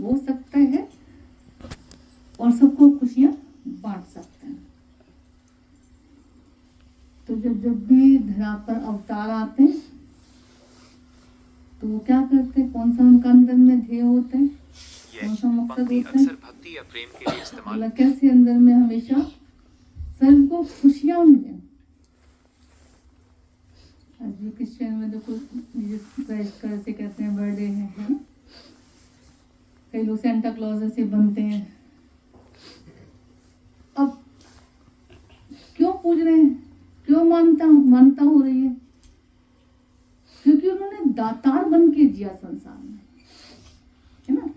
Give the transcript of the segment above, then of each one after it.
हो सकता है और सबको खुशियां बांट सकते हैं। तो जब भी धरा पर अवतार आते हैं तो वो क्या करते हैं, कौन सा उनका अंदर में ध्येय होता है, कौन सा मकसद होता है? भक्ति या प्रेम के लिए इस्तेमाल बोला कैसे अंदर में हमेशा सबको खुशियां मिले। आज भी क्रिश्चियन में देखो क्राइस्ट का ऐसे कहते हैं बर्थडे है ना, कई लोग सेंटा क्लॉज ऐसे बनते हैं। अब क्यों पूज रहे हैं, क्यों मानता हो रही है? क्योंकि उन्होंने दातार बन के जिया संसार में, है ना,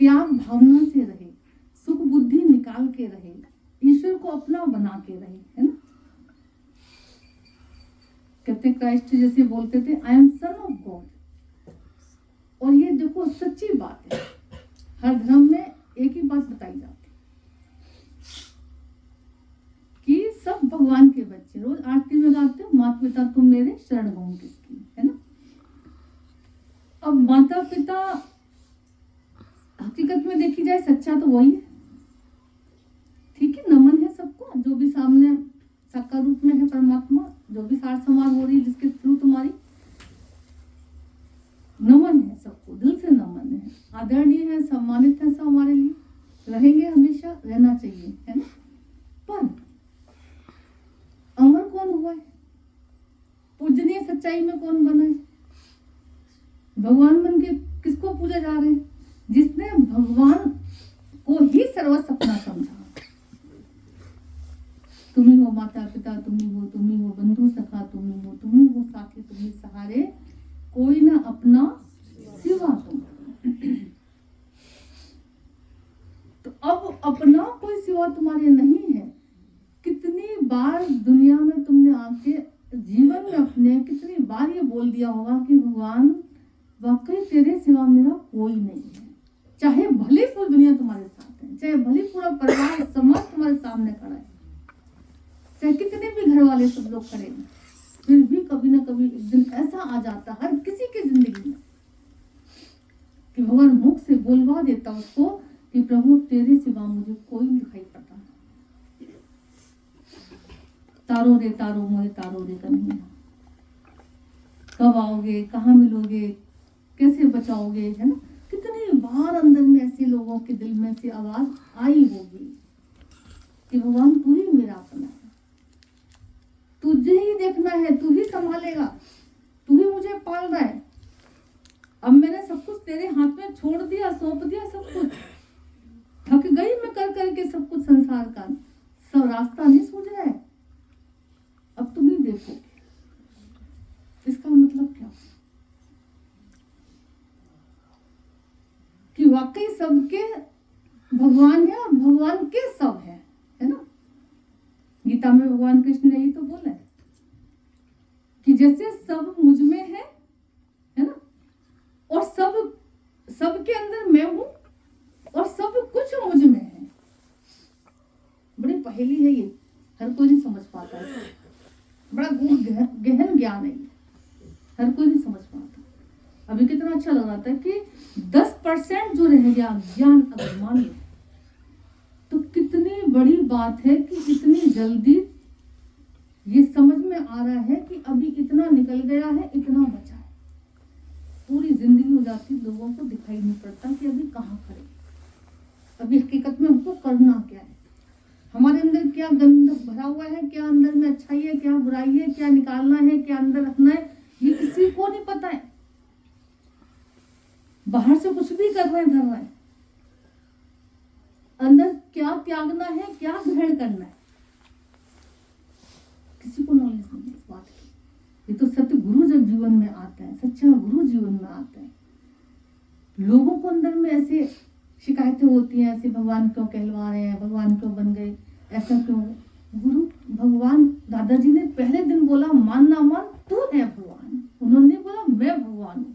त्याग भावना से रहे, सुख बुद्धि निकाल के रहे, ईश्वर को अपना बना के रहे, है ना। कहते क्राइस्ट जैसे बोलते थे I am son of God. और ये देखो सच्ची बात है, हर धर्म में एक ही बात बताई जाती कि सब भगवान के बच्चे। रोज आरती में गाते हो माता पिता तुम मेरे शरण गौं किसकी, है ना। अब माता पिता हकीकत में देखी जाए सच्चा तो वही है, ठीक है। नमन है सबको, जो भी सामने साकार रूप में है परमात्मा, जो भी सार समार हो रही है जिसके थ्रू तुम्हारी, नमन है सबको, दिल से नमन है, आदरणीय है, सम्मानित है, सब हमारे लिए रहेंगे, हमेशा रहना चाहिए, है ना। पर अमर कौन हुआ है, पूजनीय सच्चाई में कौन बना है? भगवान बन के किसको पूजा जा रहे हैं? जिसने भगवान को ही सर्वस्व अपना समझा। तुम ही हो माता पिता, तुम ही हो बंधु सखा, तुम ही हो साथी, तुम ही सहारे, कोई ना अपना सिवा तुम। तो अब अपना कोई सिवा तुम्हारे नहीं है। कितनी बार दुनिया में तुमने आके जीवन में अपने कितनी बार ये बोल दिया होगा कि भगवान वाकई तेरे सिवा मेरा कोई नहीं है। चाहे भले पूरी दुनिया तुम्हारे साथ है, चाहे भले पूरा परिवार समाज तुम्हारे सामने खड़ा है, चाहे कितने भी घर वाले सब लोग खड़े हैं, फिर भी कभी ना कभी एक दिन ऐसा आ जाता हर किसी की जिंदगी में कि भगवान मुख से बोलवा देता उसको कि प्रभु तेरे सिवा मुझे कोई नहीं दिखाई पड़ता। तारो रे तारो मोहे तारो रे कन्हैया, कब आओगे, कहाँ मिलोगे, कैसे बचाओगे, है ना। कितनी बार अंदर में ऐसे लोगों के दिल में से आवाज आई होगी कि भगवान तू ही मेरा अपना है, तुझे ही देखना है, तू ही संभालेगा, तू ही मुझे पाल रहा है। अब मैंने सब कुछ तेरे हाथ में छोड़ दिया, सौंप दिया सब कुछ, थक गई मैं कर करके सब कुछ संसार का, सब रास्ता नहीं सूझ रहा है, अब तुम ही देखो। इसका मतलब क्या कि वाकई सबके भगवान है और भगवान के सब है ना। गीता में भगवान कृष्ण ने ही तो बोला है कि जैसे सब मुझ में है ना, और सबके अंदर मैं हूं और सब कुछ मुझ में है। बड़ी पहेली है ये, हर कोई नहीं समझ पाता है, बड़ा गहन ज्ञान है, हर कोई नहीं समझ पाता। अभी कितना अच्छा लग रहा था कि 10% जो रह गया ज्ञान अगर मान लो तो कितनी बड़ी बात है कि इतनी जल्दी ये समझ में आ रहा है कि अभी इतना निकल गया है, इतना बचा है। पूरी जिंदगी हो जाती, लोगों को दिखाई नहीं पड़ता कि अभी कहाँ खड़े, अभी हकीकत में हमको करना क्या है, हमारे अंदर क्या गंद भरा हुआ है, क्या अंदर में अच्छाई है, क्या बुराई है, क्या निकालना है, क्या अंदर रखना है, ये किसी को नहीं पता है। बाहर से कुछ भी कर रहे हैं, धर रहे हैं, अंदर क्या त्यागना है, क्या ग्रहण करना है, किसी को नॉलेज नहीं है इस बात की। ये तो सत्य गुरु जब जीवन में आता है, सच्चा गुरु जीवन में आता है, लोगों को अंदर में ऐसे शिकायतें होती हैं, ऐसे भगवान क्यों कहलवा रहे हैं, भगवान क्यों बन गए, ऐसा क्यों। गुरु भगवान दादाजी ने पहले दिन बोला मान ना मान तू है भगवान, उन्होंने बोला मैं भगवान हूं,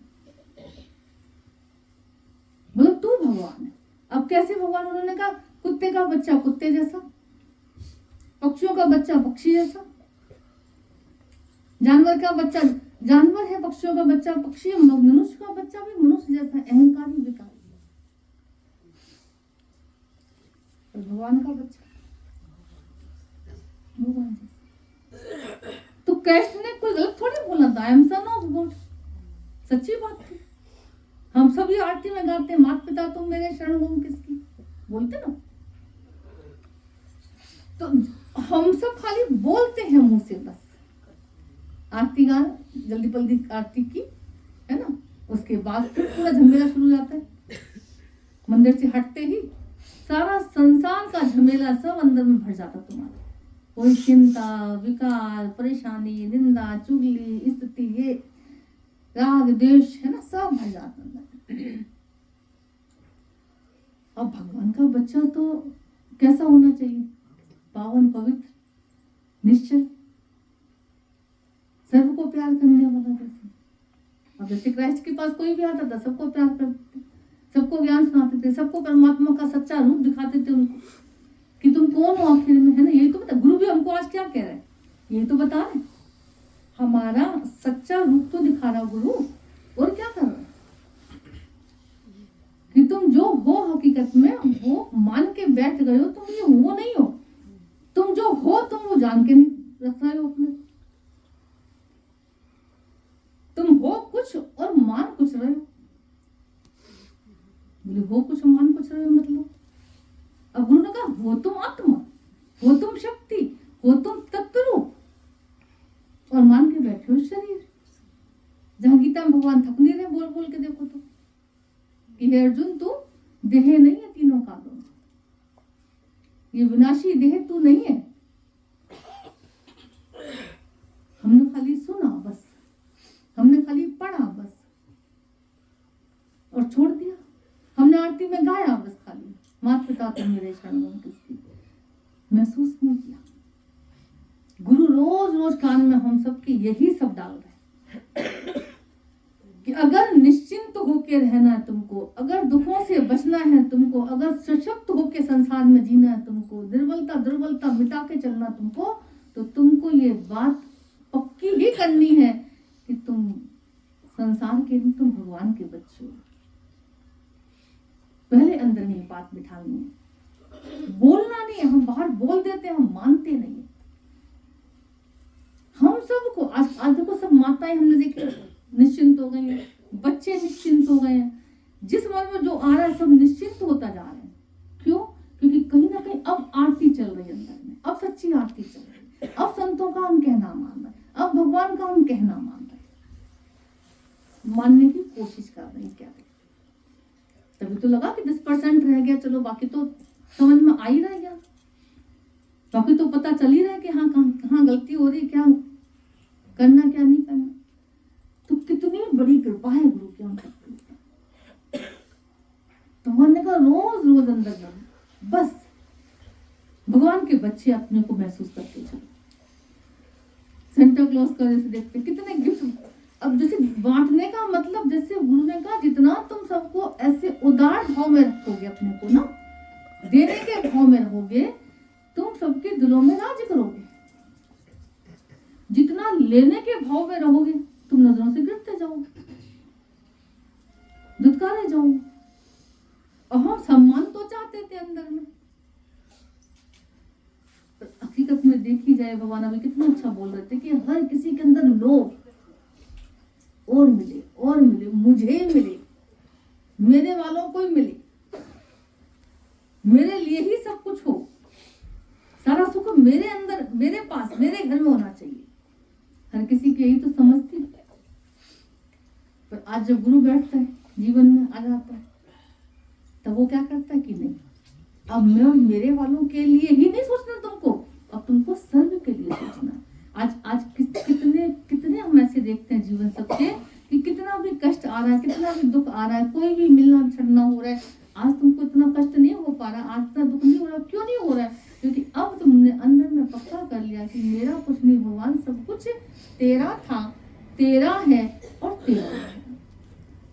बोला तू भगवान है। अब कैसे भगवान, उन्होंने कहा कुत्ते का बच्चा कुत्ते जैसा, पक्षियों का बच्चा पक्षी जैसा, जानवर का बच्चा जानवर है, पक्षियों का बच्चा पक्षी, मनुष्य का बच्चा भी मनुष्य जैसा, अहंकारी विकारी। और भगवान का बच्चा भगवान जैसा। तो कृष्ण ने कोई गलत थोड़ी बोला था, I am son of God, सच्ची बात थी। हम सब ये आरती में गाते हैं, माता पिता तुम मेरे शरण हो किसकी, बोलते ना। तो हम सब खाली बोलते हैं मुंह से बस, आरती गा जल्दी जल्दी आरती की, है ना, उसके बाद फिर पूरा झमेला शुरू हो जाता है। मंदिर से हटते ही सारा संसार का झमेला सब अंदर में भर जाता तुम्हारा। कोई चिंता, विकार, परेशानी, निंदा, चुगली, स्थिति, ये राग द्वेष, है ना, सब भर जाता अंदर। अब भगवान का बच्चा तो कैसा होना चाहिए? पावन, पवित्र, निश्चल, सबको प्यार करने वाला। जैसे अब जैसे क्राइस्ट के पास कोई भी आता था सबको प्यार करते थे, सबको ज्ञान सुनाते थे, सबको परमात्मा का सच्चा रूप दिखाते थे उनको कि तुम कौन हो आखिर में, है ना। यही तो बता गुरु भी हमको आज क्या कह रहे हैं, यही तो बता रहे, हमारा सच्चा रूप तो दिखा रहा गुरु, और क्या कर रहा है कि तुम जो हो हकीकत में वो मान के बैठ गए हो, तुम ये हो नहीं हो, तुम जो हो तुम वो जान के नहीं रख रहे हो अपने, तुम हो कुछ और मान कुछ रहे हो। बोले हो कुछ मान कुछ रहे हो मतलब? अब गुरु ने कहा हो तुम आत्मा, हो तुम शक्ति, हो तुम तत्व रूप, और मान के बैठे हो शरीर। जहां गीता में भगवान थक नहीं रहे बोल बोल के देखो तो कि हे अर्जुन तू देह नहीं है तीनों कालों में, ये विनाशी देह तू नहीं है। हमने खाली सुना बस, हमने खाली पढ़ा बस और छोड़ दिया। हमने आरती में गाया बस खाली, माता पिता तुम मेरे शरण हो किसकी, महसूस नहीं किया। गुरु रोज रोज कान में हम सबके यही सब डाल रहे हैं कि अगर निश्चिंत होके रहना है तुमको, अगर दुखों से बचना है तुमको, अगर सशक्त होके संसार में जीना है तुमको, दुर्बलता मिटा के चलना तुमको, तो तुमको ये बात पक्की ही करनी है कि तुम संसार के नहीं, तुम भगवान के बच्चे हो। पहले अंदर में बात बिठानी है, बोलना नहीं है। हम बाहर बोल देते हैं, हम मानते नहीं है। हम सबको आज देखो सब माताएं हमने देखी निश्चिंत हो गई हैं, बच्चे निश्चिंत हो गए हैं, जिस मन में जो आ रहा है सब निश्चिंत होता जा रहे हैं। क्यों? क्योंकि कहीं ना कहीं अब आरती चल रही है अंदर में, अब सच्ची आरती चल रही है, अब संतों का हम कहना मान रहे हैं, अब भगवान का हम कहना मान रहे हैं, मानने की कोशिश कर रहे हैं। क्या तभी तो लगा कि 10% रह गया, चलो बाकी तो समझ में आ ही रह गया, बाकी तो पता चल ही रहा है कि हाँ कहाँ गलती हो रही, क्या करना क्या नहीं करना। तो कितनी बड़ी कृपा है गुरु की हम सबकी। तो हमने कहा रोज रोज अंदर बस भगवान के बच्चे अपने को महसूस करते चलो। सेंटा क्लॉज का जैसे देखते कितने गिफ्ट, अब जैसे बांटने का मतलब, जैसे गुरु ने कहा जितना तुम सबको ऐसे उदार भाव में रखोगे, अपने को ना देने के भाव में रहोगे, तुम सबके दिलों में राज करोगे। जितना लेने के भाव में रहोगे तुम नजरों से गिरते जाओगे, धुतकारे जाओगे। और हम सम्मान तो चाहते थे अंदर में, हकीकत में देखी जाए भगवान अभी कितना अच्छा बोल रहे थे कि हर किसी के अंदर लोभ और मिले और मिले, मुझे मिले, मेरे वालों को ही मिले, मेरे लिए ही सब कुछ हो, सारा सुख मेरे अंदर, मेरे पास, मेरे घर में होना चाहिए। हर किसी की यही तो समझती है। पर आज जब गुरु बैठता है जीवन में आ जाता है, तब वो क्या करता है कि नहीं, अब मैं मेरे वालों के लिए ही नहीं सोचना तुमको, अब तुमको सर्व के लिए सोचना। आज कितने हम ऐसे देखते हैं जीवन सबके कि कितना भी कष्ट आ रहा है, कितना भी दुख आ रहा है, कोई भी मिलना छड़ना हो रहा है, आज तुमको इतना कष्ट नहीं हो पा रहा, आज इतना दुख नहीं हो रहा। क्यों नहीं हो रहा है? क्योंकि अब तुमने अंदर में पक्का कर लिया कि मेरा कुछ नहीं भगवान, सब कुछ तेरा था, तेरा है और तेरा है।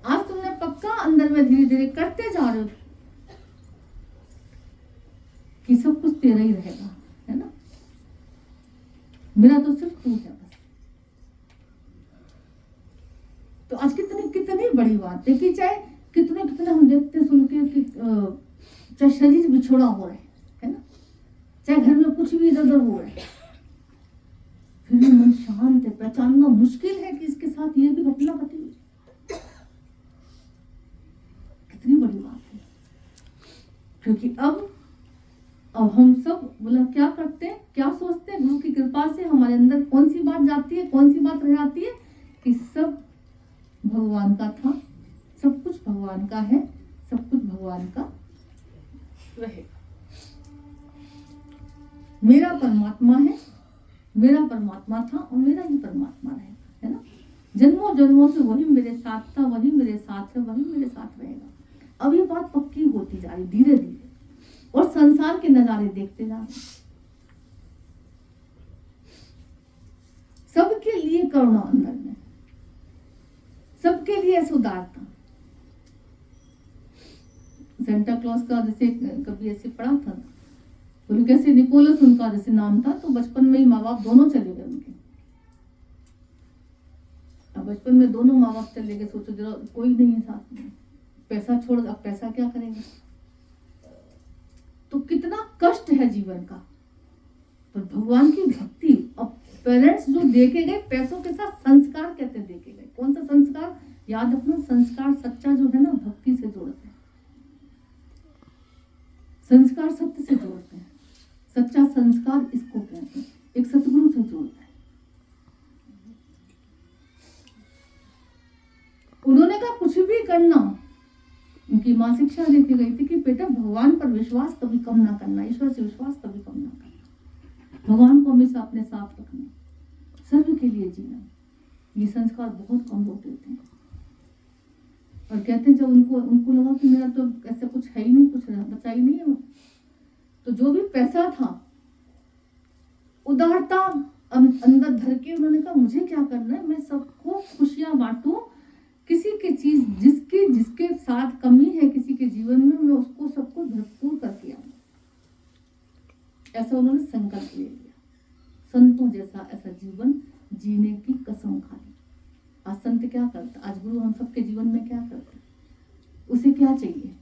आज तुमने पक्का अंदर में धीरे धीरे करते जा रहे हो कि सब कुछ तेरा ही रहेगा, है ना, मेरा तो सिर्फ तू है बस। तो आज कितनी बड़ी बात है कि चाहे कितने हम देखते सुन के कि चाहे शरीर बिछोड़ा हो रहा है, चाहे घर में कुछ भी इधर उधर हो रहा है, फिर भी मन शांत है। पहचानना मुश्किल है कि इसके साथ ये भी घटना घटी है। कितनी बड़ी बात है। क्योंकि अब हम सब बोला क्या करते हैं, क्या सोचते हैं, गुरु की कृपा से हमारे अंदर कौन सी बात जाती है, कौन सी बात रह जाती है कि सब भगवान का था, सब कुछ भगवान का है, सब कुछ भगवान का रहेगा। मेरा परमात्मा है, मेरा परमात्मा था और मेरा ही परमात्मा रहेगा, है ना। जन्मों जन्मों से वही मेरे साथ था, वही मेरे साथ है, वही मेरे साथ रहेगा। अब ये बात पक्की होती जा रही धीरे धीरे, और संसार के नजारे देखते जा रहे। सबके लिए करुणा अंदर में, सबके लिए ऐसे उदारता। सेंटा क्लॉज का जैसे कभी ऐसे पढ़ा था, बोले कैसे निकोलस उनका जैसे नाम था, तो बचपन में ही माँ बाप दोनों चले गए उनके। अब बचपन में दोनों माँ बाप चले गए, सोचो जरा, कोई नहीं है साथ में, पैसा छोड़, अब पैसा क्या करेगा। तो कितना कष्ट है जीवन का। पर भगवान की भक्ति, अब पेरेंट्स जो देके गए पैसों के साथ संस्कार कहते हैं देके गए। कौन सा संस्कार याद रखना, संस्कार सच्चा जो है ना भक्ति से जोड़ते हैं, संस्कार सत्य से जोड़ते हैं। सच्चा संस्कार इसको कहते हैं, एक सतगुरु से जोड़ता है। उन्होंने कहा कुछ भी करना, उनकी माँ शिक्षा देके गई थी कि बेटा भगवान पर विश्वास कभी कम ना करना, ईश्वर से विश्वास कभी कम ना करना, भगवान को हमेशा अपने साथ रखना, सर्व के लिए जीना। ये संस्कार बहुत कम लोग देते हैं। और कहते हैं जब उनको लगा कि मेरा तो ऐसा कुछ है ही नहीं, कुछ बचा ही नहीं है, तो जो भी पैसा था उदारता अंदर धर के उन्होंने कहा मुझे क्या करना है, मैं सबको खुशियां बांटूं, किसी की चीज जिसके साथ कमी है किसी के जीवन में, मैं उसको सबको भरपूर करके आऊं। ऐसा उन्होंने संकल्प ले लिया। संतों जैसा ऐसा जीवन जीने की कसम खा ली। आज संत क्या करता, आज गुरु हम सबके जीवन में क्या करते, उसे क्या चाहिए,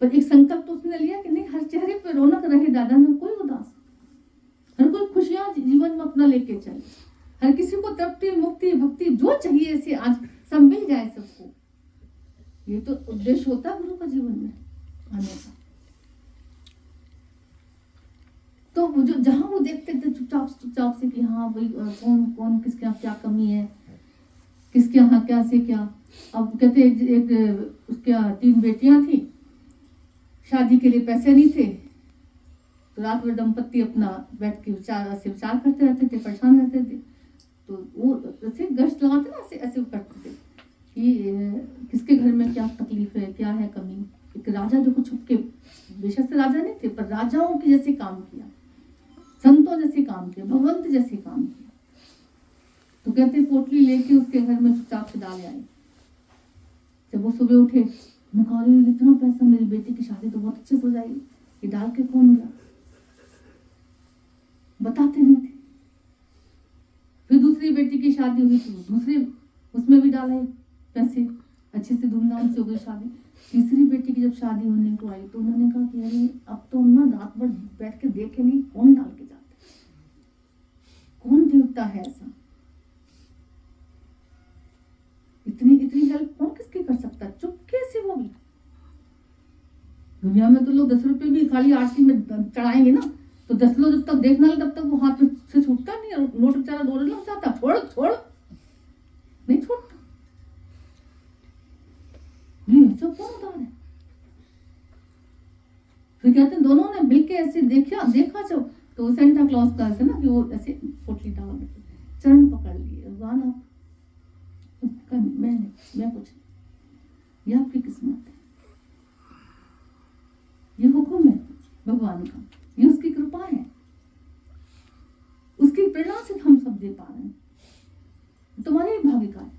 पर एक संकल्प तो उसने लिया कि नहीं, हर चेहरे पे रौनक रहे दादा, ना कोई उदास, हर कोई खुशियां जीवन में अपना लेके चले, हर किसी को तृप्ति मुक्ति भक्ति जो चाहिए इसे आज सब मिल जाए सबको। ये तो उद्देश्य होता है गुरु का जीवन में आने का। तो वो जो जहां वो देखते थे चुपचाप से कि हाँ भाई कौन किसके यहाँ क्या कमी है, किसके यहाँ क्या से क्या। अब कहते एक उसके 3 बेटियां थी, शादी के लिए पैसे नहीं थे, तो रात भर दंपत्ति अपना बैठ के विचार करते रहते थे, परेशान रहते थे। तो वो ऐसे गश्त लगाते ना, ऐसे करते थे कि किसके घर में क्या तकलीफ है, क्या है कमी। एक राजा देखो छुप के, बेशक से राजा नहीं थे पर राजाओं के जैसे काम किया, संतों जैसे काम किया, भगवंत जैसे काम किया। तो कहते पोटली लेके उसके घर में चुपचाप से डाले आए। जब वो सुबह उठे, मैं कह रही इतना पैसा, मेरी बेटी की शादी तो बहुत अच्छे से हो जाएगी, ये डाल के कौन गया, बताते नहीं थे। फिर दूसरी बेटी की शादी हुई तो दूसरे उसमें भी डाला पैसे, अच्छे से धूमधाम से हो गई शादी। तीसरी बेटी की जब शादी होने को आई तो उन्होंने कहा कि अरे अब तो हम ना रात भर बैठ के देखे नहीं कौन डाल के जाते, कौन देवता है ऐसा, इतनी हेल्प कौन किसकी कर सकता, चुपके से वो भी। दुनिया में तो लोग 10 रुपए भी खाली आरती में चढ़ाएंगे ना, तो 10 लोग जब तक देखना तब तक वो हाथ से छूटता नहीं, और नोट बेचारा दौड़ने लग जाता, छोड़ नहीं छूटता। सब कौन उतार है। फिर कहते हैं दोनों ने मिलके ऐसे देखा जब, तो सेंटा क्लॉज का ऐसे ना कि वो ऐसे पोटली डाल देते, चरण पकड़ लिए, भगवान आप मैं कुछ, ये आपकी किस्मत है, ये हुक्म है भगवान का, ये उसकी कृपा है, उसकी प्रेरणा से हम सब दे पा रहे हैं, तुम्हारे ही भाग्य का है।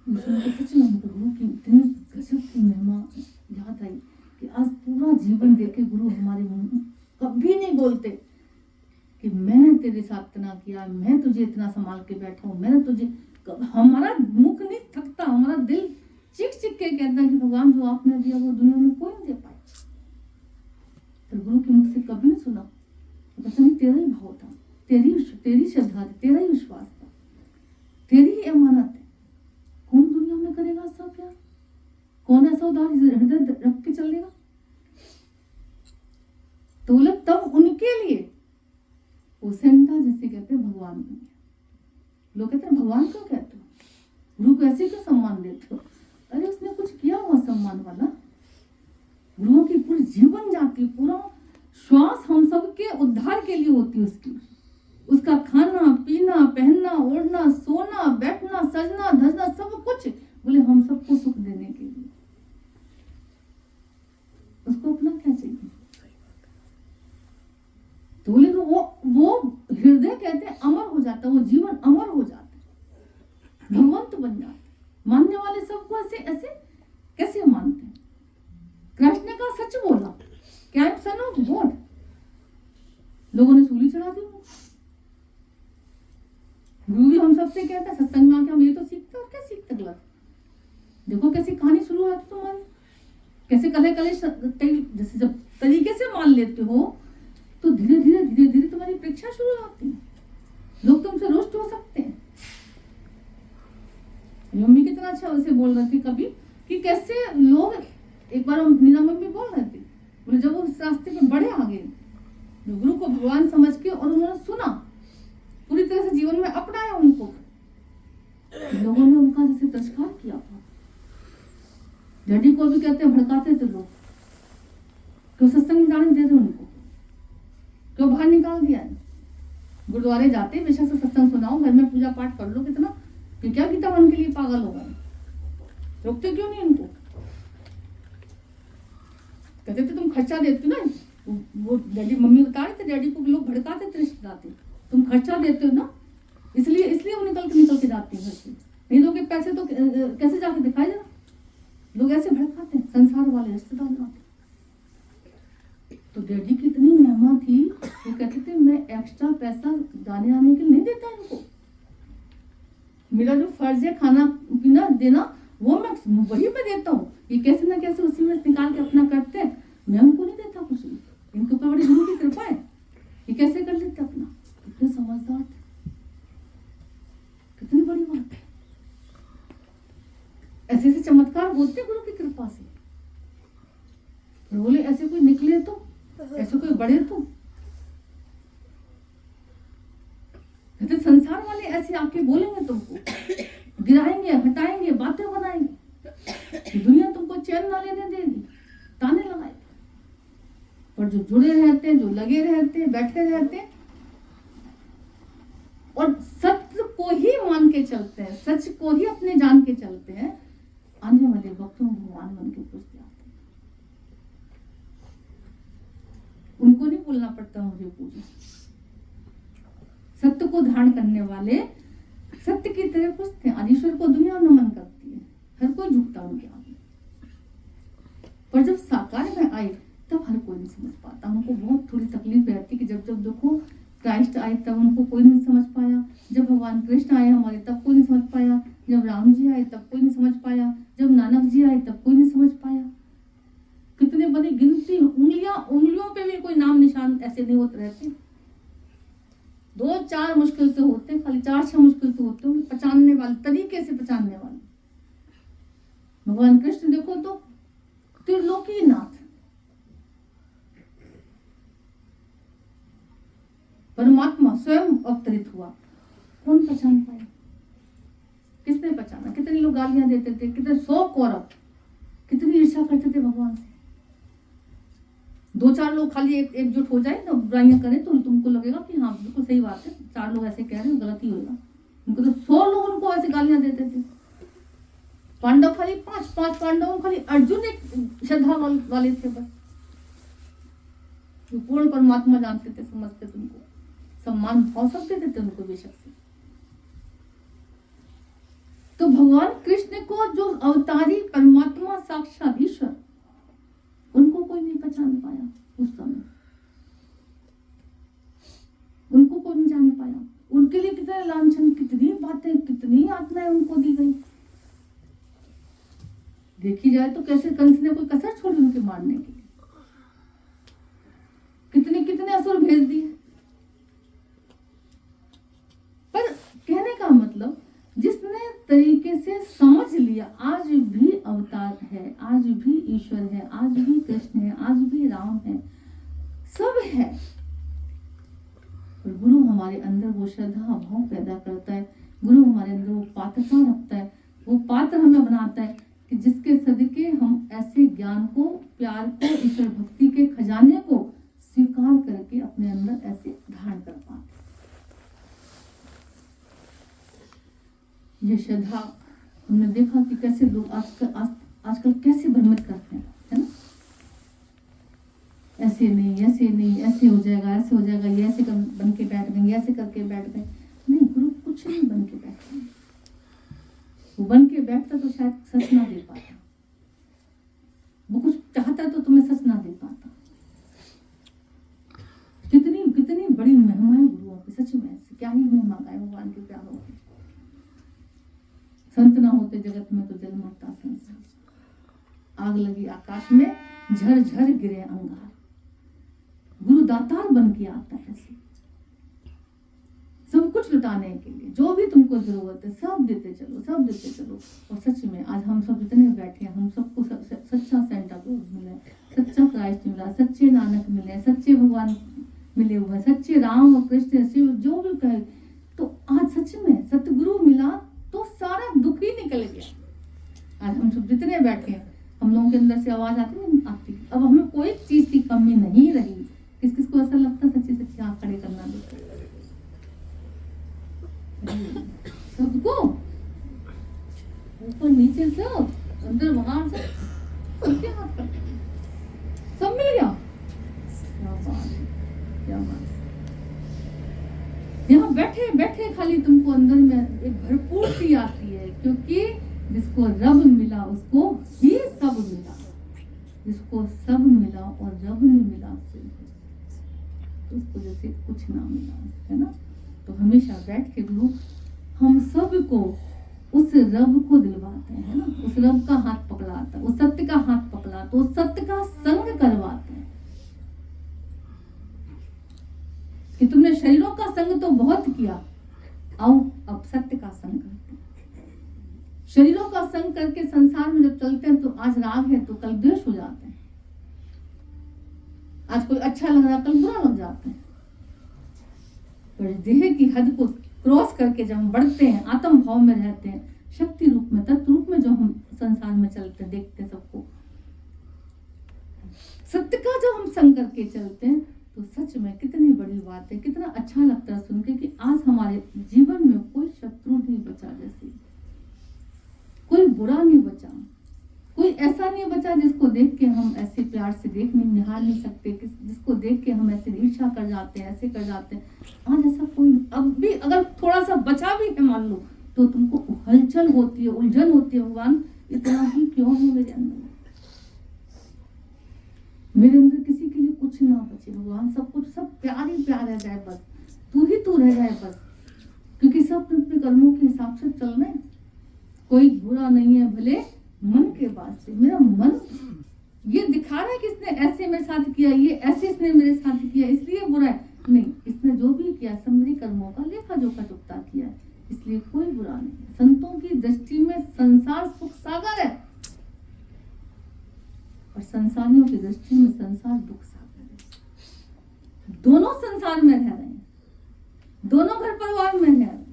सच में गुरु की इतनी गजब की महिमा याद आई कि आज पूरा जीवन देखे गुरु हमारे मुंह कभी नहीं बोलते कि मैंने तेरे साथ इतना किया, मैं तुझे इतना संभाल के बैठा हूँ, मैंने तुझे, हमारा मुख नहीं थकता, हमारा दिल चिक चिक के कहता है कि भगवान जो आपने दिया वो दुनिया में कोई नहीं दे पाए। फिर गुरु के मुख से कभी नहीं सुना, पता नहीं तेरा ही भाव था, तेरी श्रद्धा थी, तेरा ही विश्वास था, तेरी ही अमानत है। कौन दुनिया में करेगा सब प्यार? कौन ऐसा उदार हृदय रख के चलेगा? तो बोले तब उनके लिए वो सेंटा, जैसे कहते हैं भगवान बन गया। लोग कहते हैं भगवान क्यों कहते हो, गुरु को ऐसे क्यों सम्मान देते हो? अरे उसने कुछ किया हुआ सम्मान वाला। गुरुओं की पूरी जीवन जाती, पूरा श्वास हम सबके उद्धार के लिए होती है उसकी। उसका खाना पीना, पहनना, ओढ़ना, सोना, बैठना, सजना धजना सब कुछ बोले हम सबको सुख देने के लिए। उसको अपना क्या चाहिए? तो बोले वो हृदय कहते हैं अमर हो जाता है, वो जीवन अमर हो जाता है, भगवंत बन जाता है। मानने वाले सबको ऐसे ऐसे कैसे मानते हैं? कृष्ण का सच बोला, क्या है सन ऑफ गॉड। लोगों ने सूली चढ़ा दी। गुरु भी हम सबसे कहता है सत्संग में आके हम ये तो सीखते, और क्या सीखते गलत। देखो कैसी कहानी शुरू हुआ तुम्हारी, कैसे कले जैसे जब तरीके से मान लेते हो तो धीरे धीरे तुम्हारी परीक्षा शुरू हो जाती है। लोग तुमसे रुष्ट हो सकते हैं। मम्मी कितना अच्छा वैसे बोल रही थी कभी कि कैसे लोग, एक बार हम नीना मम्मी बोल रहे थे, बोले जब वो इस रास्ते पे बढ़े आगे, गुरु को भगवान समझ के और उन्होंने सुना, पूरी तरह से जीवन में अपनाया उनको, लोगों ने उनका जैसे तिरस्कार किया था। डैडी को भी कहते भड़काते थे लोग, क्यों सत्संग में जाने दे रहे उनको, क्यों बाहर निकाल दिया है। गुरुद्वारे जाते बेशक से सत्संग सुनाओ, घर में पूजा पाठ कर लो, कितना कि क्या गीता मन के लिए पागल हो गए, रोकते क्यों नहीं उनको? कहते थे तुम खर्चा देते हो ना, वो डैडी मम्मी बता रहे थे, डैडी को लोग भड़काते थे रिश्तेदार, तुम खर्चा देते हो ना, इसलिए वो निकल के जाते हैं घर से, नहीं दोगे पैसे तो कैसे जाके दिखाए जरा। लोग ऐसे भड़काते हैं, संसार वाले रिश्तेदार आते। तो डैडी की इतनी महिमा थी, वो कहते थे मैं एक्स्ट्रा पैसा जाने आने के लिए नहीं देता इनको, मेरा जो फर्ज है खाना पीना देना वो मैं वही मैं देता हूँ। ये कैसे ना कैसे उसी में निकाल के अपना करते हैं, मैं उनको नहीं देता कुछ नहीं। इनके ऊपर बड़ी गुरु की कृपा है, ये कैसे कर लेते अपना। कितने समझदार थे, कितनी बड़ी बात है। ऐसे ऐसे चमत्कार होते गुरु की कृपा से। बोले ऐसे कोई निकले तो, ऐसे कोई बढ़े तो। कहते संसार वाले ऐसे आके बोलेंगे तुमको, गिराएंगे, हटाएंगे, बातें बनाएंगे, दुनिया तुमको चैन ना लेने देगी, ताने लगाएगी। पर जो जुड़े रहते हैं, जो लगे रहते हैं, बैठे रहते हैं और सत्य को ही मान के चलते हैं, सच को ही अपने जान के चलते हैं, आने वाले वक्तों भगवान बन के पूछते आते हैं। उनको नहीं बोलना पड़ता मुझे पूछो। सत्य को धारण करने वाले सत्य की तरह पूछते हैं। आदिश्वर को दुनिया नमन करती है, हर कोई झुकता उनके आगे। पर जब साकार में आए तब हर कोई नहीं समझ पाता। हमको बहुत थोड़ी तकलीफ रहती कि जब देखो क्राइस्ट आए तब उनको कोई नहीं समझ पाया, जब भगवान कृष्ण आए हमारे तब कोई नहीं समझ पाया, जब राम जी आए तब कोई नहीं समझ पाया, जब नानक जी आए तब कोई नहीं समझ पाया। कितने बड़ी गिनती, उंगलियों पे भी कोई नाम निशान ऐसे नहीं होते रहते। 2-4 मुश्किल से होते, खाली 4-6 मुश्किल से होते, पहचानने वाले, तरीके से पहचानने वाले। भगवान कृष्ण देखो तो त्रिलोकी नाथ, परमात्मा स्वयं अवतरित हुआ, कौन पहचान पाया? किसने पहचाना? कितने लोग गालियां देते थे, कितने 100 कौरव कितनी ईर्ष्या करते थे भगवान से। 2-4 लोग खाली एकजुट हो जाए ना, बुराइयां करें तो तुमको लगेगा कि हाँ बिल्कुल सही बात है, 4 लोग ऐसे कह रहे हैं गलती होगा। उनको तो 100 लोग उनको ऐसे गालियां देते थे। पांडव खाली 5 पांडवों खाली अर्जुन एक श्रद्धा वाले थे बस, जो पूर्ण परमात्मा जानते थे, समझते थे, उनको सम्मान भाव सब देते थे उनको बेशक से। तो भगवान कृष्ण को जो अवतारी परमात्मा साक्षात ईश्वर, उनको कोई नहीं पहचान पाया उस समय, उनको कोई नहीं जान पाया। उनके लिए कितने लांछन, कितनी बातें, कितनी यातनाएं उनको दी गई। देखी जाए तो कैसे कंस ने कोई कसर छोड़ी उनके मारने के लिए। जिसे समझ लिया, आज भी अवतार है, आज भी ईश्वर है, आज भी कृष्ण है, आज भी राम है, सब है। और गुरु हमारे अंदर वो श्रद्धा भाव पैदा करता है, गुरु हमारे अंदर वो पात्रता रखता है, वो पात्र हमें बनाता है कि जिसके सदके हम ऐसे ज्ञान को, प्यार को, ईश्वर भक्ति के खजाने को स्वीकार करके अपने अंदर ऐसे धारण कर पाते। ये श्रद्धा हमने देखा कि कैसे लोग आजकल कैसे भ्रमित करते हैं, है ना? ऐसे नहीं, ऐसे नहीं, ऐसे हो जाएगा, ऐसे हो जाएगा, ये ऐसे बन के बैठ गए, ऐसे करके बैठ गए। नहीं, गुरु कुछ नहीं बन के बैठता। वो बन के बैठता तो शायद सच ना दे पाता, वो कुछ चाहता तो तुम्हें सच ना दे पाता। कितनी कितनी बड़ी महिमा है गुरुओं की, सच में क्या ही महिमा गाए भगवान के प्यारों की। संत ना होते जगत में तो जल मरता संसार, आग लगी आकाश में झर झर गिरे अंगार। गुरु दातार बन के आता है ऐसे, सब कुछ लुटाने के लिए, जो भी तुमको जरूरत है सब देते चलो, सब देते चलो। और सच में आज हम सब जितने बैठे हैं, हम सबको सच्चा सेंटा क्लॉज मिला, सच्चा क्राइस्ट मिला, सच्चे नानक मिले, सच्चे भगवान मिले हुए, सच्चे राम और कृष्ण शिव जो भी कहे, तो आज सच में सतगुरु मिला तो सारा दुख ही निकल गया। आज हम सब जितने बैठे हैं, हम लोगों के अंदर से आवाज आती, अब हमें कोई चीज की कमी नहीं रही। किस किस को ऐसा लगता सच्ची सच्ची आँख खड़े करना दो सबको, ऊपर नीचे सब, अंदर बाहर सब, क्या हाथ करते, सब मिल गया। क्या बात है, क्या बात है। यहाँ बैठे बैठे खाली तुमको अंदर में एक भरपूरती आती है, क्योंकि जिसको रब मिला उसको ही सब मिला, जिसको सब मिला और रब नहीं मिला तो उसको जैसे कुछ ना मिला, है ना? तो हमेशा बैठ के गुरु हम सब को उस रब को दिलवाते हैं, है ना? उस रब का हाथ पकड़ाता है, उस सत्य का हाथ पकड़ाता है, उस सत्य का संग करवाते हैं कि तुमने शरीरों का संग तो बहुत किया, आओ अब सत्य का संग करते हैं। शरीरों का संग करके संसार में जब चलते हैं तो आज राग है तो कल द्वेष हो जाते हैं, आज कोई अच्छा लग रहा कल बुरा लग जाता है। पर देह की हद को क्रॉस करके जब हम बढ़ते हैं, आत्म भाव में रहते हैं, शक्ति रूप में, तत्व रूप में जो हम संसार में चलते हैं, देखते हैं सबको, सत्य का जो हम संग करके चलते हैं, तो सच में कितनी बड़ी बात है, कितना अच्छा लगता है सुन के कि आज हमारे जीवन में कोई शत्रु नहीं बचा, जैसे कोई बुरा नहीं बचा, कोई ऐसा नहीं बचा जिसको देख के हम ऐसे प्यार से देख नहीं, निहार नहीं सकते, जिसको देख के हम ऐसे ईर्ष्या कर जाते हैं, ऐसे कर जाते हैं। आज ऐसा कोई, अब भी अगर थोड़ा सा बचा भी है मान लो, तो तुमको हलचल होती है, उलझन होती है, भगवान इतना ही क्यों है मेरे अंदर, मेरे अंदर किसी के लिए कुछ ना बचे भगवान, सब कुछ, सब प्यार ही प्यार रह जाए, बस तू ही तू रह जाए बस, क्योंकि सब अपने कर्मों के हिसाब से चल रहे हैं। कोई बुरा नहीं है भले मन के वास्ते, मेरा मन ये दिखा रहा है कि इसने ऐसे मेरे साथ किया, ये ऐसे इसने मेरे साथ किया इसलिए बुरा है, नहीं, इसने जो भी किया सब मेरे कर्मों का लेखा जोखा चुकता किया है, इसलिए कोई बुरा नहीं है। संतों की दृष्टि में संसार सुख सागर है और संसारियों की दृष्टि में संसार दुख सागर है। दोनों संसार में रह रहे हैं, दोनों घर परिवार में है,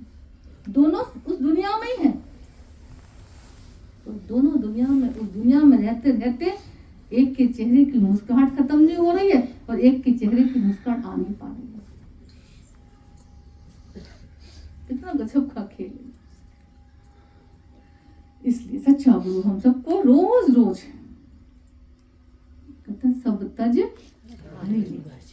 दोनों उस दुनिया में ही है, तो दोनों दुनिया में, उस दुनिया में रहते रहते एक के चेहरे की मुस्कुराहट खत्म नहीं हो रही है और एक के चेहरे की मुस्कुराहट आ नहीं पा रही है। कितना गजब का खेल है। इसलिए सच्चा गुरु हम सबको रोज रोज कहते हैं, सब तज हरि निवाज।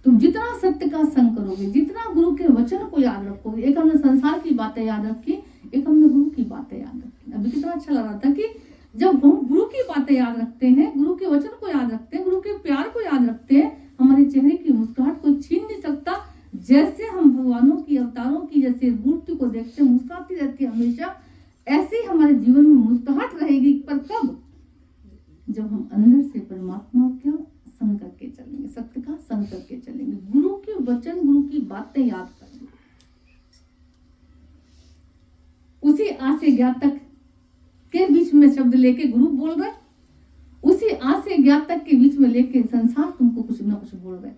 तुम जितना सत्य का संग करोगे, जितना गुरु के वचन को याद रखोगे, एक हमने संसार की बातें याद रखी, एक हमने गुरु की बातें याद रखी। अभी कितना अच्छा लग रहा था कि जब हम गुरु की बातें याद रखते हैं, गुरु के वचन को याद रखते हैं, गुरु के प्यार को याद रखते हैं, हमारे चेहरे की मुस्कुराहट कोई छीन नहीं सकता। जैसे हम भगवानों की, अवतारों की जैसे मूर्ति को देखते हैं, मुस्कुराती रहती है हमेशा, ऐसे ही हमारे जीवन में मुस्कुराहट रहेगी। पर कब? जब हम अंदर से परमात्मा का संग करके चलेंगे, सत्य का संग करके चलेंगे, गुरु के वचन, गुरु की बातें याद करेंगे, उसी आ से ज्ञा तक के बीच में शब्द लेके गुरु बोल रहे, उसी आ से ज्ञा तक के बीच में लेके संसार तुमको कुछ ना कुछ बोल रहे।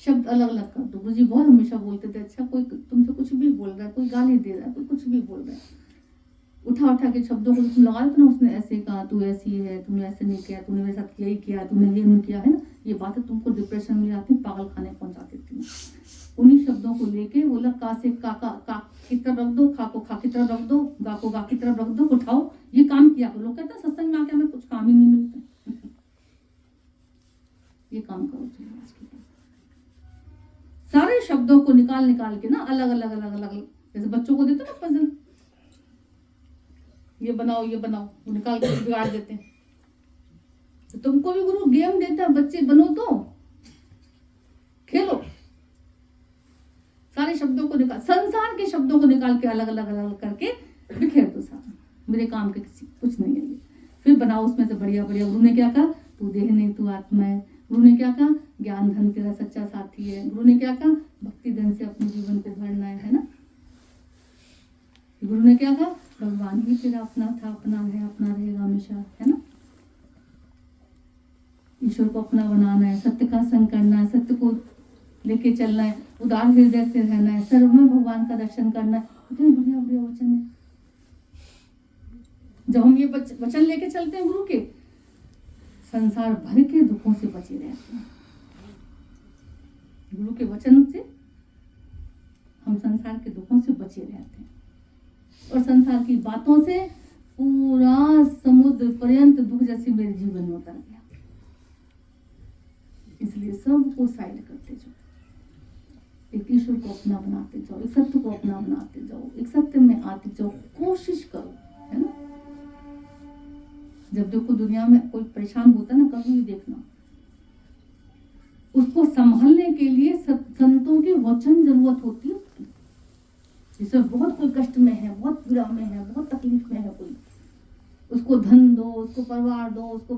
शब्द अलग अलग कर दो। गुरु जी बहुत हमेशा बोलते थे, अच्छा कोई तुमसे कुछ भी बोल रहा है, कोई गाली दे रहा है, कोई कुछ भी बोल रहा है, उठा उठा के शब्दों को तुम लगा देते ना, उसने ऐसे कहा, तू ऐसी है, तुमने ऐसे नहीं किया, तूने मेरे साथ यही किया, तूने ये नहीं किया, है ना। ये बातें तुमको डिप्रेशन में आती, पागल खाने पहुंचा देती हैं। उन्हीं शब्दों को लेके बोला, का से का की तरफ रख दो, खा को खा की तरफ रख दो, गा को गा की तरफ रख दो, उठाओ, ये काम किया करो। लोग कहते हैं सत्संग में आके हमें कुछ काम ही नहीं मिलता। ये काम करो चाहिए आज के दिन। सारे शब्दों को निकाल निकाल के ना अलग अलग अलग अलग, जैसे बच्चों को देते ना पजल, ये बनाओ ये बनाओ, वो निकाल के बिगाड़ देते हैं। तो तुमको भी गुरु गेम देता है, बच्चे बनो तो खेलो। सारे शब्दों को निकाल, संसार के शब्दों को निकाल के अलग अलग अलग करके बिखेर दो सारा। मेरे काम के किसी कुछ नहीं है। फिर बनाओ उसमें से बढ़िया बढ़िया। गुरु ने क्या कहा, तू देह नहीं तू आत्मा है। गुरु ने क्या कहा, ज्ञान धन तेरा सच्चा साथी है। गुरु ने क्या कहा, भक्ति धन से अपने जीवन को भरना है ना। गुरु ने क्या कहा, भगवान ही तेरा अपना था, अपना है, अपना रहेगा हमेशा, है ना। ईश्वर को अपना बनाना है, सत्य का संग करना है, सत्य को लेके चलना है, उदार हृदय से रहना है, सर्व में भगवान का दर्शन करना है। इतने बढ़िया बढ़िया वचन है। जब हम ये वचन लेके चलते हैं गुरु के, संसार भर के दुखों से बचे रहते हैं। गुरु के वचन से हम संसार के दुखों से बचे रहते हैं, और संसार की बातों से पूरा समुद्र पर्यंत दुख जैसे मेरे जीवन में उतर गया। इसलिए सबको साइड करते जाओ, एक ईश्वर को अपना बनाते जाओ, एक सत्य को अपना बनाते जाओ, एक सत्य में आते जाओ, कोशिश करो, है ना। जब देखो दुनिया में कोई परेशान होता है ना, कभी भी देखना, उसको संभालने के लिए संतों की वचन जरूरत होती है उसकी। जिसे बहुत कोई कष्ट में है, बहुत पीड़ा में है, बहुत तकलीफ में है कोई, उसको धन दो, उसको परिवार दो, उसको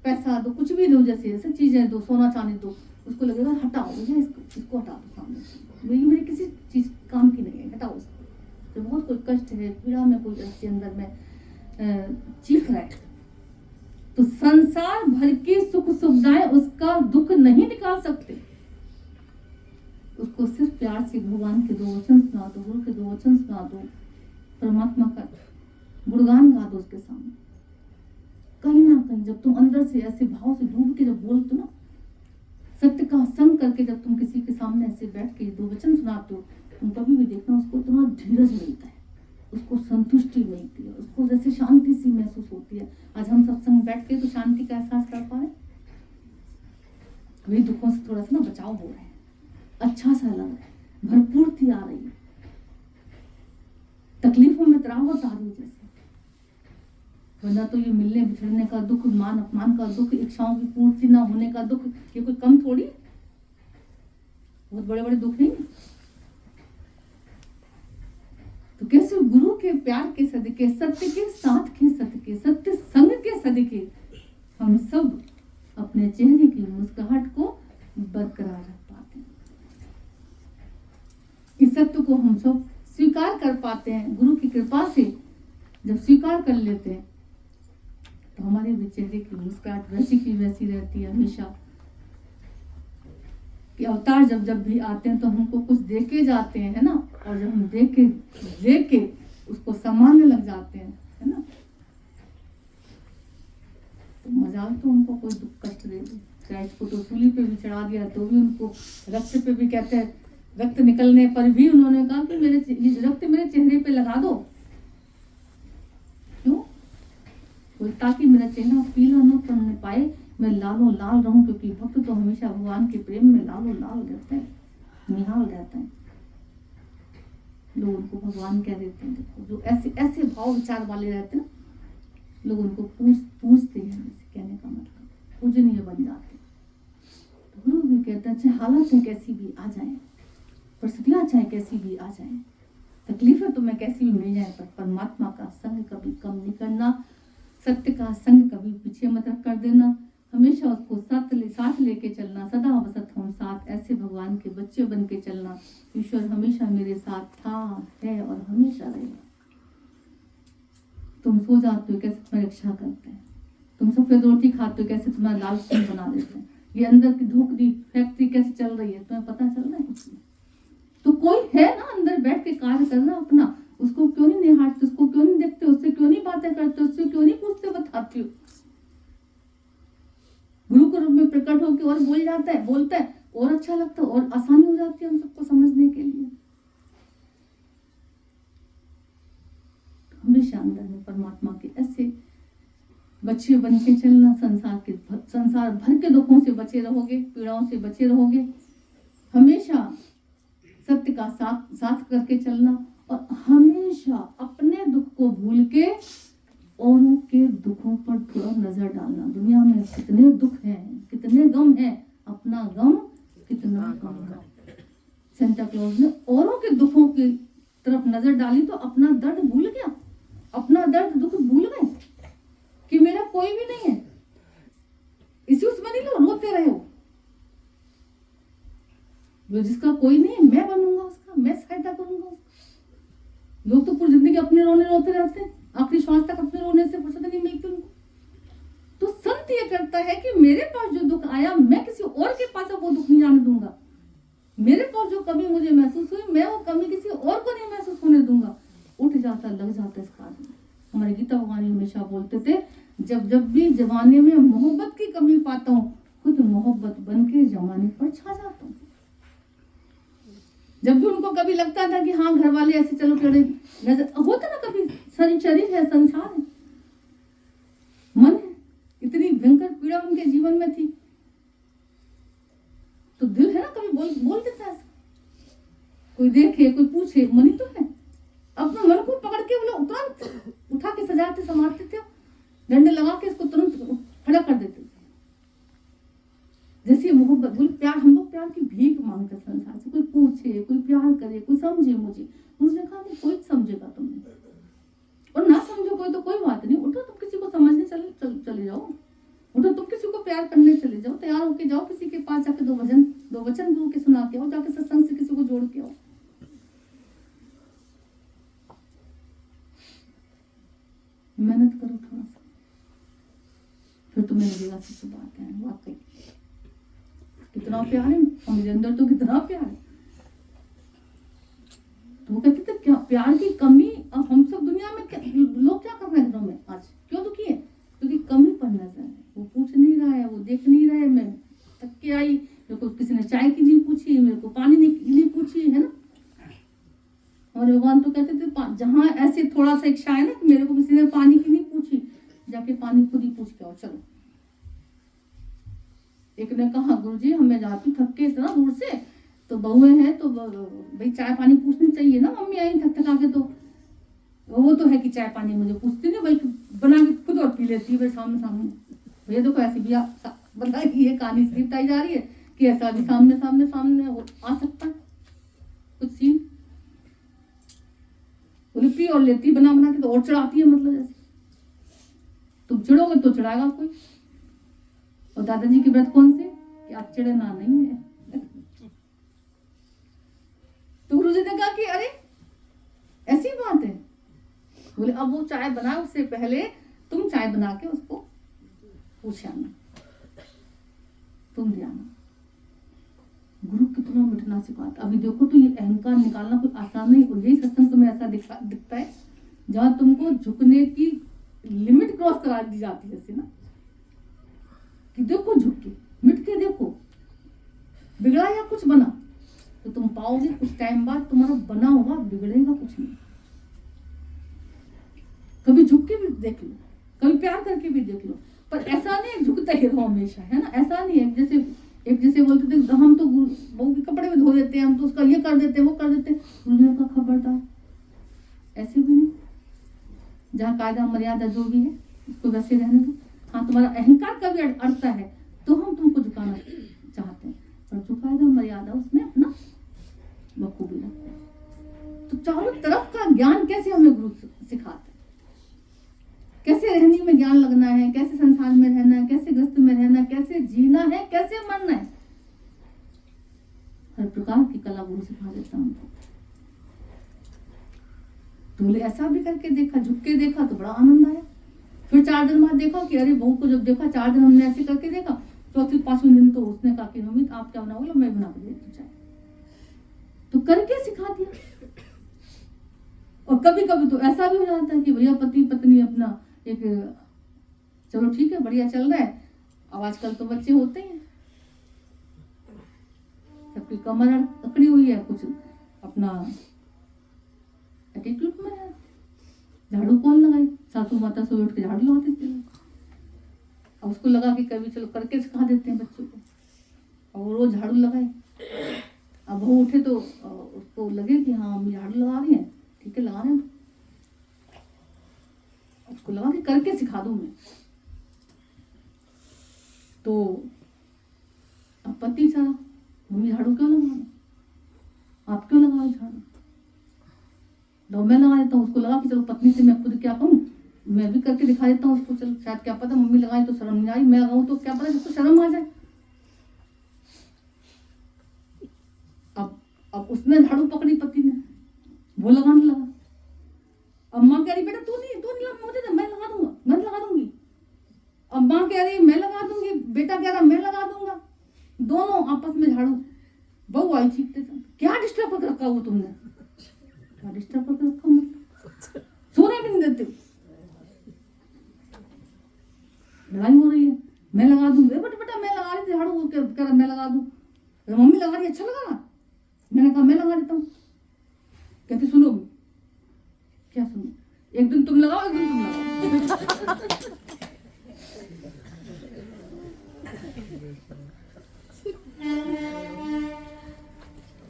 पैसा दो, कुछ भी दो, जैसे जैसे चीजें दो, सोना चांदी दो, उसको लगेगा हटाओ भैया इसको हटा दो सामने से, मेरी किसी चीज काम की नहीं है, हटाओ इसको। तो बहुत कोई कष्ट है, पीड़ा में कोई इसके अंदर में चीख रहा है, तो संसार भर की सुख सुविधाएं उसका दुख नहीं निकाल सकते। उसको सिर्फ प्यार से भगवान के दो वचन सुना दो, गुरु के दो वचन सुना दो, परमात्मा का गुणगान गा दो उसके सामने। कहीं ना कहीं जब तुम अंदर से ऐसे भाव से डूब के जब बोलते हो ना, सत्य का संग करके जब तुम किसी के सामने ऐसे बैठ के दो वचन सुनाते हो, तुम कभी भी देखना उसको इतना धीरज मिलता है, उसको संतुष्टि मिलती है, उसको जैसे शांति सी महसूस होती है। आज हम सत्संग बैठ के तो शांति का एहसास कर पा रहे, वही दुखों से थोड़ा सा ना बचाव हो रहा है, अच्छा सा लग रहा है, भरपूरती आ रही है, तकलीफों में तरावट आ रही है जैसे। वरना तो ये मिलने बिछड़ने का दुख, मान अपमान का दुख, इच्छाओं की पूर्ति ना होने का दुख, ये कोई कम थोड़ी, बहुत बड़े बड़े दुख नहीं। तो कैसे गुरु के प्यार के सदके, सत्य के साथ के सदके, सत्य संग के सदके हम सब अपने चेहरे की मुस्कुराहट को बरकरार रख पाते हैं। इस सत्य को हम सब स्वीकार कर पाते हैं। गुरु की कृपा से जब स्वीकार कर लेते हैं तो हमारे भी चेहरे की मुस्कुराहट वैसी की वैसी रहती है हमेशा। कि अवतार जब जब भी आते हैं तो हमको कुछ दे के जाते हैं, है ना, और जब हम दे के उसको सम्मानने लग जाते हैं, है ना, तो मजाल तो उनको कोई दुख कष्ट दे दे। क्राइस्ट को तो सूली पे भी चढ़ा दिया तो भी उनको रक्त पे भी कहते हैं, रक्त निकलने पर भी उन्होंने कहा कि मेरे रक्त मेरे चेहरे पे लगा दो। क्यों? ताकि मेरा चेहरा पीला न पड़ने पाए, मैं लालो लाल रहूं, क्योंकि भक्त तो हमेशा भगवान के प्रेम में लालो लाल रहते हैं, निहाल रहते हैं। लोग उनको भगवान कह देते हैं। देखो जो ऐसे ऐसे भाव विचार वाले रहते हैं ना, लोग उनको पूजते हैं, जैसे कहने का मतलब पूजनीय बन जाते हैं। गुरु भी कहते हैं, चाहे हालत चाहे कैसी भी आ जाए, परिस्थितियां चाहे कैसी भी आ जाए, तकलीफें तुम्हें कैसी भी मिल जाए, पर परमात्मा का संग कभी कम नहीं करना, सत्य का संग कभी पीछे मत रख कर देना, हमेशा उसको साथ लेके चलना, सदा वसत हम साथ, ऐसे भगवान के बच्चे बन के चलना। ईश्वर हमेशा मेरे साथ था, है और हमेशा रहेगा। तुम सो जाते हो कैसे तुम्हारी रक्षा करते हैं, तुम सफेद रोटी खाते हो कैसे तुम्हारा लाल खून बना देते हैं, ये अंदर की धोखरी फैक्ट्री कैसे चल रही है तुम्हें पता चल रहा है कुछ नहीं। तो कोई है ना अंदर बैठ के कार्य करना अपना, उसको क्यों नहीं निहारते, उसको क्यों नहीं देखते, उससे क्यों नहीं बातें करते, उससे क्यों नहीं पूछते बताते हो। गुरु के रूप में प्रकट होकर और बोल जाता है, बोलता है और अच्छा लगता है और आसानी हो जाती है हम सबको समझने के लिए। हमेशा अंदर में परमात्मा के ऐसे बच्चे बन के चलना, संसार भर के दुखों से बचे रहोगे, पीड़ाओं से बचे रहोगे, हमेशा सत्य का साथ करके चलना और हमेशा अपने दुख को भूल के औरों के दुखों पर थोड़ा नजर डालना। दुनिया में कितने दुख हैं, कितने गम हैं, अपना गम कितना कम है। सेंटा क्लॉज ने औरों के दुखों की तरफ नजर डाली तो अपना दर्द भूल गया, अपना दर्द दुख भूल गए कि मेरा कोई भी नहीं है। इसी उसमें नहीं लो रोते रहे हो, जो जिसका कोई नहीं है मैं बनूंगा उसका, मैं सहायता करूंगा उसका। लोग तो पूरी जिंदगी अपने रोते रहते हैं, आखिरी श्वास तक अपने रोने से फुर्सत नहीं मिलती उनको। तो संत ये करता है कि मेरे पास जो दुख आया मैं किसी और के पास वो दुख नहीं आने दूंगा, मेरे पास जो कमी मुझे महसूस हुई मैं वो कमी किसी और को नहीं महसूस होने दूंगा। उठ जाता, लग जाता इस कार्य में। हमारे गीता भगवान हमेशा बोलते थे, जब भी जमाने में मोहब्बत की कमी पाता हूँ खुद मोहब्बत बन के जमाने पर छा जाता हूँ। जब भी उनको कभी लगता था कि हाँ घर वाले ऐसे चलो टेढ़े नजर होता ना, कभी शरीर है, संसार है, मन है, इतनी भयंकर पीड़ा उनके जीवन में थी तो दिल है ना कभी बोल देता है। कोई देखे कोई पूछे, मन ही तो है। अपने मन को पकड़ के वो लोग तुरंत उठा के सजाते संवारते थे, डंडे लगा के इसको तुरंत खड़ा कर देते थे। जैसे मोहब्बत बोल प्यार, हम लोग प्यार की भीख मांगते संसार से, कोई पूछे कोई प्यार करे कोई समझे मुझे। उसने कहा कोई समझेगा तुम्हें, और ना समझो कोई तो कोई बात नहीं, उठो तुम किसी को समझने चले जाओ, उठो तुम किसी को प्यार करने चले जाओ, तैयार होके जाओ किसी के पास जाके दो वचन गुरु के सुना के आओ, जाके सत्संग से किसी को जोड़ के आओ। मेहनत करो थोड़ा सा, फिर तुम्हें लगेगा सच बात है, वाकई कितना प्यार है मेरे अंदर, तो कितना प्यार है। तो वो कहते थे क्या प्यार की कमी। अब हम सब दुनिया में लोग क्या कर रहे हैं घरों में आज, क्यों दुखी है? क्योंकि कमी पर नजर है, वो पूछ नहीं रहा है, वो देख नहीं रहा है। मैं थक के आई, मेरे को किसी ने चाय की नहीं पूछी, मेरे को पानी नहीं पूछी, है ना। और भगवान तो कहते थे जहां ऐसे थोड़ा सा इच्छा है ना कि मेरे को किसी ने पानी की नहीं पूछी, जाके पानी खुद ही पूछ के आओ चलो। एक ने कहा गुरुजी हमें जाती थक के इतना दूर से, तो बहुएं हैं तो भाई चाय पानी पूछनी चाहिए ना, मम्मी आई थक थका के, तो वो तो है कि चाय पानी मुझे पूछती नहीं, भाई बना के खुद और पी लेती है सामने। भैया देखो ऐसी भी बता ये कहानी इसलिए बताई जा रही है कि ऐसा भी सामने आ सकता है कुछ सीन। बोले पी और लेती बना के तो और चढ़ाती है, मतलब जैसे तुम चिढ़ोगे तो चढ़ाएगा कोई। और दादाजी की व्रत कौन से कि आप चिड़े ना नहीं है। तो गुरुजी ने कहा कि अरे ऐसी बात है। बोले अब वो चाय बनाए उससे पहले तुम चाय बना के उसको पूछ आना, तुम दे आना। गुरु कितना मिटना सिखाता। अभी देखो तो ये अहंकार निकालना कोई आसान नहीं, और यही सत्संग तुम्हें ऐसा दिखता है जहां तुमको झुकने की लिमिट क्रॉस करा दी जाती है, जैसे ना कि देखो झुक के मिट के देखो, बिगड़ा या कुछ बना तो तुम पाओगे कुछ टाइम बाद तुम्हारा बना हुआ बिगड़ेगा कुछ नहीं। कभी झुक के भी देख लो, कभी प्यार करके भी देख लो, पर ऐसा नहीं झुकते ही रहो हमेशा, है ना। ऐसा नहीं है जैसे बोलते थे हम तो बहू के कपड़े में धो देते हैं, हम तो उसका ये कर देते हैं वो कर देते हैं, का खबरदार ऐसे भी नहीं। जहाँ कायदा मर्यादा जो भी है उसको वैसे रहने दो। हाँ तुम्हारा अहंकार कभी अड़ता है तो हम तुमको झुकाना चाहते हैं, पर जो कायदा मर्यादा उसमें अपना बखूबी रखते हैं। तो चारों तरफ का ज्ञान कैसे हमें गुरु सिखाते हैं, कैसे रहने में ज्ञान लगना है, कैसे संसार में रहना है, कैसे ग्रस्त में रहना है, कैसे जीना है, कैसे मरना है, हर प्रकार की कला गुरु सिखा देता हमको। तो बोले ऐसा भी करके देखा, झुक के देखा तो बड़ा आनंद आया। फिर 4 दिन बाद देखा कि अरे बहू को जब देखा 4 दिन हमने ऐसे करके देखा, चौथे 5वें दिन तो उसने कहा कि मम्मी आप क्या बनाओगे, मैं बना के देती चाय। तो करके सिखा दिया। और कभी कभी तो ऐसा भी हो जाता है कि भैया पति पत्नी अपना एक, चलो ठीक है बढ़िया चल रहा है, अब आजकल तो बच्चे होते हैं, सबकी कमर अकड़ी हुई है, कुछ अपना एटीट्यूड में है, झाड़ू कौन लगाए, सासू माता से उठ के झाड़ू लगाते थे। अब उसको लगा कि कभी चलो करके सिखा देते हैं बच्चों को, और रोज झाड़ू लगाए। अब वो उठे तो उसको लगे कि हाँ मम्मी झाड़ू लगा रही है, ठीक है लगा रहे हैं, उसको लगा कि करके सिखा दूं मैं। तो अब पति चाह मम्मी झाड़ू क्यों लगा, आप क्यों लगाओ झाड़ू, तो मैं लगा देता हूँ। उसको लगा कि चलो पत्नी से मैं खुद क्या कहूँ, मैं भी करके दिखा देता हूँ उसको, चलो शायद क्या पता मम्मी लगाई तो शर्म नहीं आई, मैं लगाऊं तो क्या पता जिसको शर्म आ जाए। अब उसने झाड़ू पकड़ी पति ने, वो लगाने लगा। अब माँ कह रही बेटा तू नहीं मुझे दे, मैं लगा दूंगा, मैं लगा दूंगी। अब माँ कह रही मैं लगा दूंगी, बेटा कह रहा मैं लगा दूंगा, दोनों आपस में झाड़ू। बहू आई चीखते क्या डिस्टर्ब करके रखा वो तुमने, क्या डिस्टर्ब करके रखा, मतलब सोने भी नहीं देते, लड़ाई हो रही है, मैं लगा दूंगी, बेटा मैं लगा रही थी झाड़ू, कह रहा मैं लगा दूं, मम्मी लगा रही अच्छा लगा, मैंने कहा मैं लगा देता हूँ। कहते सुनो क्या सुनो, एक दिन तुम लगाओ एक दिन तुम लगाओ।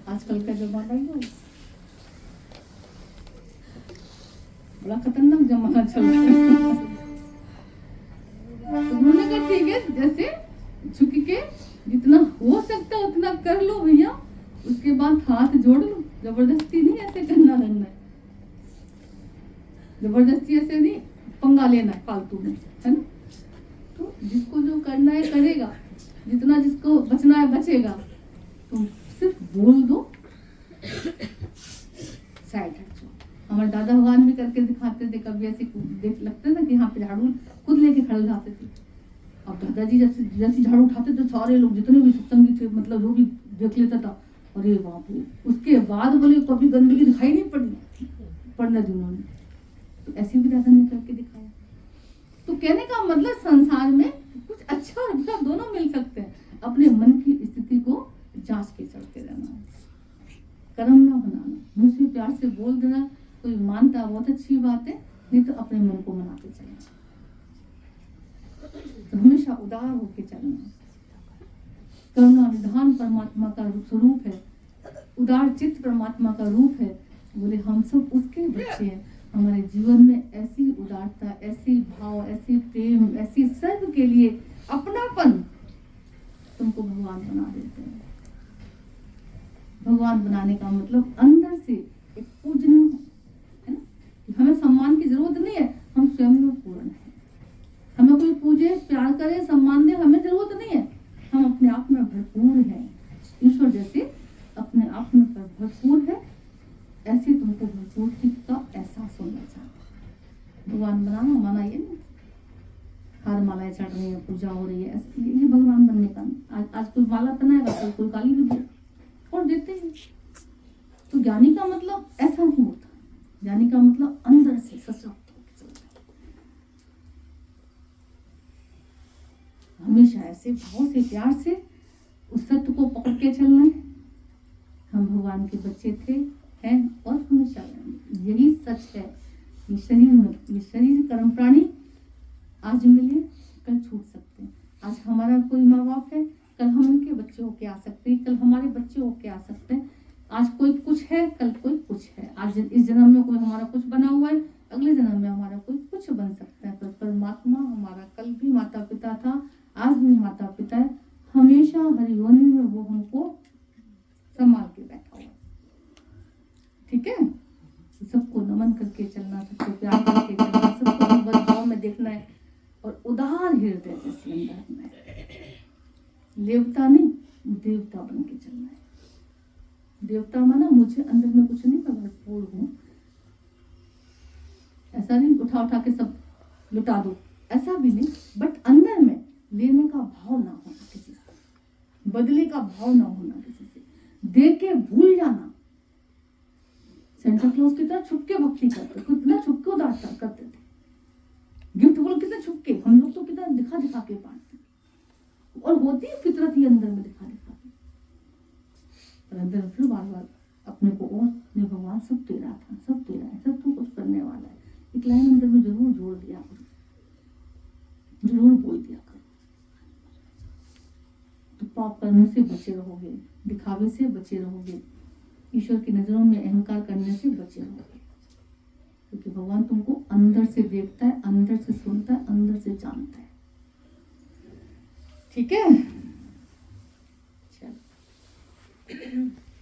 आजकल का जमाना ही है, बड़ा खतरनाक जमाना चल रहा है। तो उन्होंने कहा ठीक है, जैसे झुक के जितना हो सकता उतना कर लो भैया, उसके बाद हाथ जोड़ लो, जबरदस्ती नहीं ऐसे करना है, जबरदस्ती ऐसे नहीं पंगा लेना है फालतू में, है ना। तो जिसको जो करना है करेगा, जितना जिसको बचना है बचेगा, तुम सिर्फ बोल दो, साइड हट जाओ। हमारे दादा भगवान भी करके दिखाते थे, कभी ऐसे देख लगते ना कि यहाँ पे झाड़ू खुद लेके खड़े हो जाते थे। अब दादाजी जैसे झाड़ू उठाते थे, सारे लोग जितने भी सत्संगी थे, मतलब जो भी देख लेता था, अरे बाप रे। उसके बाद बोले कभी गंदगी दिखाई नहीं पड़ने दी उन्होंने, तो ऐसे भी दादा ने करके दिखाया। तो कहने का मतलब संसार में कुछ अच्छा और बुरा दोनों मिल सकते हैं, अपने मन की स्थिति को जांच के चलते रहना, कर्म ना बनाना, मुंह से प्यार से बोल देना, कोई मानता बहुत अच्छी बात है, नहीं तो अपने मन को मनाते चलना। तो हमेशा उदार होकर चलना। करुणा निधान परमात्मा का स्वरूप है, उदार चित्त परमात्मा का रूप है। बोले हम सब उसके बच्चे हैं, हमारे जीवन में ऐसी उदारता, ऐसी भाव, ऐसी प्रेम, ऐसी सर्व के लिए अपनापन तुमको भगवान बना देते हैं। भगवान बनाने का मतलब अंदर से एक पूजना है ना, हमें सम्मान की जरूरत नहीं है, हम स्वयं में पूर्ण है। हमें कोई पूजे, प्यार करे, सम्मान दे, हमें जरूरत नहीं है, हम अपने आप में भरपूर हैं। ईश्वर जैसे अपने आप में भरपूर है, ऐसे तुमको भरपूर का एहसास होना चाहिए। भगवान बनाना माना ये नहीं हार मालाएं चढ़ रही है, पूजा हो रही है, ये भगवान बनने का। आज कोई माला पहनाएगा, कोई काली भी दे और देते हैं। तो ज्ञानी का मतलब ऐसा नहीं होता, ज्ञानी का मतलब अंदर से सशक्त होकर चलना, हमेशा ऐसे भाव से, प्यार से उस सत्य को पकड़ के चलना है। हम भगवान के बच्चे थे, हैं और हमेशा यही सच है। ये शरीर में, ये शरीर कर्म प्राणी आज मिले कल छूट सकते हैं। आज हमारा कोई माँ बाप है, कल हम उनके बच्चे होके आ सकते हैं, कल हमारे बच्चे होके आ सकते हैं। आज कोई कुछ है, कल कोई कुछ है। आज इस जन्म में कोई हमारा कुछ बना हुआ है, अगले जन्म में हमारा कोई कुछ बन सकता है। पर परमात्मा हमारा कल भी माता पिता था, आज भी माता पिता है, हमेशा हरियोनी में वो हमको संभाल के बैठा हुआ। ठीक है, सबको नमन करके चलना, सबको प्यार करके चलना, सबको भगवत भाव में देखना है और उदार हृदय जैसे अंदर में, देवता नहीं देवता बन के चलना है। देवता माना मुझे अंदर में कुछ नहीं, मैं भरपूर हूँ, ऐसा नहीं उठा उठा के सब लुटा दो, ऐसा भी नहीं, बट अंदर में लेने का भाव ना होना किसी से, बदले का भाव ना होना किसी से, दे के भूल जाना। सेंटा क्लॉज कितना छुपके भक्ति करते, कितना छुपके उदार करते थे, गिफ्ट बोल कितना छुपके, हम लोग तो कितना दिखा दिखा के बांटते, और होती है फितरत ही अंदर में दिखा दिखा के, पर अंदर फिर बार बार अपने को, और नहीं भगवान सब तेरा था, सब तेरा है, सब तू कुछ करने वाला है, एक लाइन अंदर में जरूर जोड़ दिया करो, जरूर बोल दिया करो, तो पाप करने से बचे रहोगे, दिखावे से बचे रहोगे, ईश्वर की नजरों में अहंकार करने से बचे रहोगे, क्योंकि भगवान तुमको अंदर से देखता है, अंदर से सुनता है, अंदर से जानता है। ठीक है, चलो।